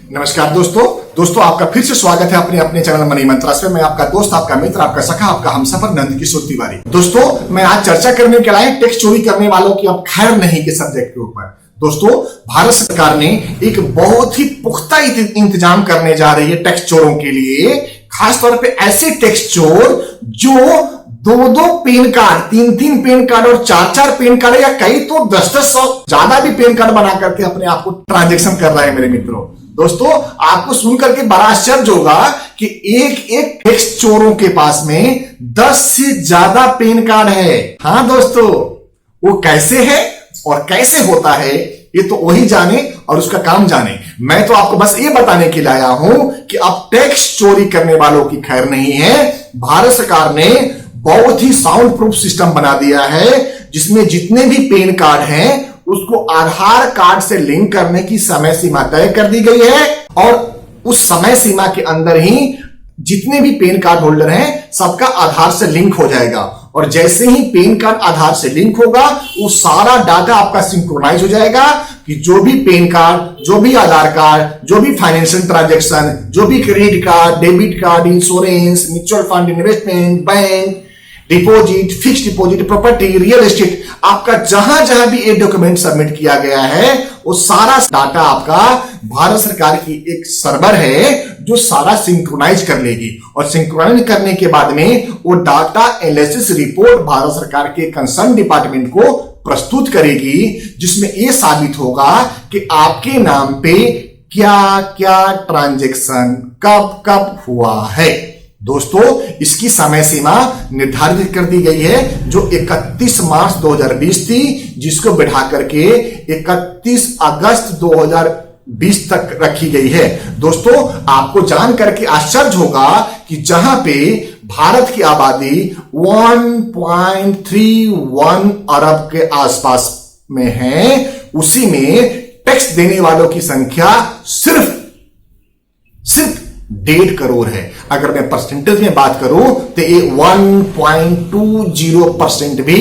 नमस्कार दोस्तों आपका फिर से स्वागत है अपने चैनल मनी मंत्रास में। मैं आपका दोस्त, आपका मित्र, आपका सखा, आपका हमसफर नंद किशोर तिवारी। दोस्तों मैं आज चर्चा करने के लिए टैक्स चोरी करने वालों की अब खैर नहीं के सब्जेक्ट के ऊपर। दोस्तों भारत सरकार ने एक बहुत ही पुख्ता इंतजाम करने जा रही है टैक्स चोरों के लिए, खास तौर पे ऐसे टैक्स चोर जो दो पेन कार्ड, तीन पेन कार्ड और चार पेन कार्ड या कई तो 10 ज्यादा भी पेन कार्ड बना करके अपने आप को ट्रांजैक्शन कर रहा है। मेरे मित्रों, दोस्तों आपको सुनकर के बड़ा आश्चर्य होगा कि एक टैक्स चोरों के पास में 10 से ज्यादा पेन कार्ड है। हाँ दोस्तों, वो कैसे है और कैसे होता है ये तो वही जाने और उसका काम जाने। मैं तो आपको बस ये बताने के लिए आया हूं कि अब टैक्स चोरी करने वालों की खैर नहीं है। भारत सरकार ने बहुत ही साउंड प्रूफ सिस्टम बना दिया है जिसमें जितने भी पेन कार्ड हैं उसको आधार कार्ड से लिंक करने की समय सीमा तय कर दी गई है और उस समय सीमा के अंदर ही जितने भी पेन कार्ड होल्डर हैं सबका आधार से लिंक हो जाएगा। और जैसे ही पेन कार्ड आधार से लिंक होगा वो सारा डाटा आपका सिंक्रोनाइज हो जाएगा कि जो भी पेन कार्ड, जो भी आधार कार्ड, जो भी फाइनेंशियल ट्रांजैक्शन, जो भी credit card, debit card, insurance, mutual fund, investment, bank, deposit, fix deposit, property, real estate, आपका जहां भी ये डॉक्यूमेंट सबमिट किया गया है वो सारा डाटा आपका भारत सरकार की एक सर्वर है जो सारा सिंक्रोनाइज कर लेगी और सिंक्रोनाइज करने के बाद में वो डाटा एनालिसिस रिपोर्ट भारत सरकार के कंसर्न डिपार्टमेंट को प्रस्तुत करेगी, जिसमें यह साबित होगा कि आपके नाम पे क्या क्या ट्रांजैक्शन कब कब हुआ है। दोस्तों इसकी समय सीमा निर्धारित कर दी गई है जो 31 मार्च 2020 थी, जिसको बढ़ा करके 31 अगस्त 2020 तक रखी गई है। दोस्तों आपको जान करके आश्चर्य होगा कि जहां पे भारत की आबादी 1.31 अरब के आसपास में है, उसी में टैक्स देने वालों की संख्या सिर्फ 1.5 करोड़ है। अगर मैं परसेंटेज में बात करूं तो ये 1.20% भी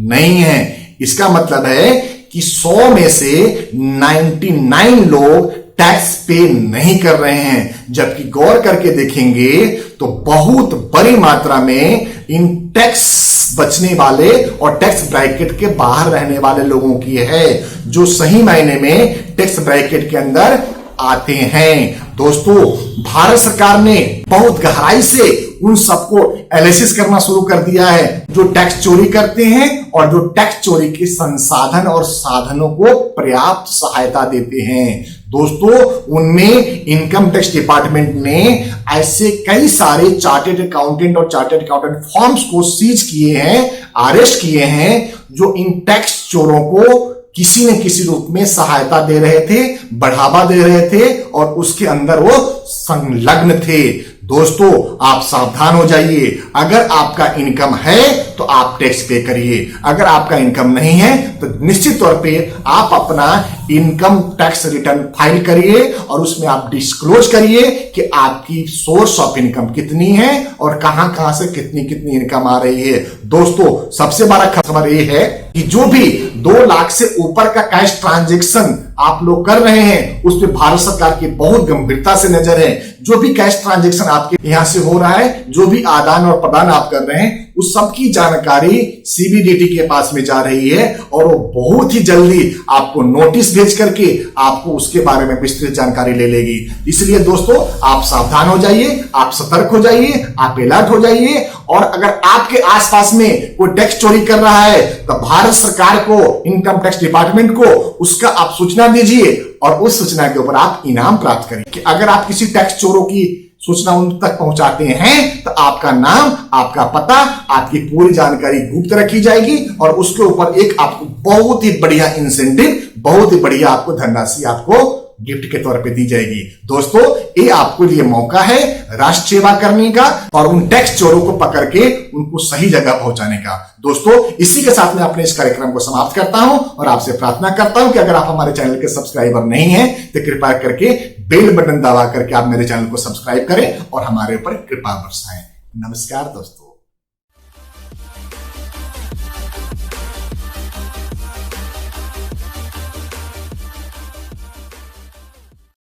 नहीं है। इसका मतलब है कि 100 में से 99 लोग टैक्स पे नहीं कर रहे हैं, जबकि गौर करके देखेंगे तो बहुत बड़ी मात्रा में इन टैक्स बचने वाले और टैक्स ब्रैकेट के बाहर रहने वाले लोगों की है, जो सही मायने में टैक्स ब्रैकेट के अंदर आते हैं। दोस्तों भारत सरकार ने बहुत गहराई से उन सबको एनालिसिस करना शुरू कर दिया है जो टैक्स चोरी करते हैं और जो टैक्स चोरी के संसाधन और साधनों को पर्याप्त सहायता देते हैं। दोस्तों उनमें इनकम टैक्स डिपार्टमेंट ने ऐसे कई सारे चार्टर्ड अकाउंटेंट और चार्टर्ड अकाउंटेंट फर्म्स को सीज किए हैं, अरेस्ट किए हैं, जो इन टैक्स चोरों को किसी न किसी रूप में सहायता दे रहे थे, बढ़ावा दे रहे थे और उसके अंदर वो संलग्न थे। दोस्तों आप सावधान हो जाइए। अगर आपका इनकम है तो आप टैक्स पे करिए, अगर आपका इनकम नहीं है तो निश्चित तौर पे आप अपना इनकम टैक्स रिटर्न फाइल करिए और उसमें आप डिस्क्लोज करिए कि आपकी सोर्स ऑफ इनकम कितनी है और कहां से कितनी इनकम आ रही है। दोस्तों सबसे बड़ा खबर यह है कि जो भी 2 लाख से ऊपर का कैश ट्रांजैक्शन आप लोग कर रहे हैं उस पर भारत सरकार की बहुत गंभीरता से नजर है। जो भी कैश ट्रांजैक्शन आपके यहां से हो रहा है, जो भी आदान और प्रदान आप कर रहे हैं, उस सब की जानकारी सीबीडीटी के पास में जा रही है और वो बहुत ही जल्दी आपको नोटिस भेज करके आपको उसके बारे में विस्तृत जानकारी ले लेगी। इसलिए दोस्तों आप सावधान हो जाइए, आप सतर्क हो जाइए, आप अलर्ट हो जाइए। और अगर आपके आसपास में कोई टैक्स चोरी कर रहा है तो भारत सरकार को, इनकम टैक्स डिपार्टमेंट को उसका आप सूचना दीजिए और उस सूचना के ऊपर आप इनाम प्राप्त करें। कि अगर आप किसी टैक्स चोरों की सूचना उन तक पहुंचाते हैं तो आपका नाम, आपका पता, आपकी पूरी जानकारी गुप्त रखी जाएगी और उसके ऊपर एक आपको बहुत ही बढ़िया इंसेंटिव, बहुत ही बढ़िया आपको धनराशि आपको गिफ्ट के तौर पे दी जाएगी। दोस्तों ये आपको लिए मौका है राष्ट्र सेवा करने का और उन टैक्स चोरों को पकड़ के उनको सही जगह पहुंचाने का। दोस्तों इसी के साथ मैं अपने इस कार्यक्रम को समाप्त करता हूं और आपसे प्रार्थना करता हूं कि अगर आप हमारे चैनल के सब्सक्राइबर नहीं हैं तो कृपया करके बेल बटन दबा करके आप मेरे चैनल को सब्सक्राइब करें और हमारे ऊपर कृपा बरसाएं। नमस्कार दोस्तों।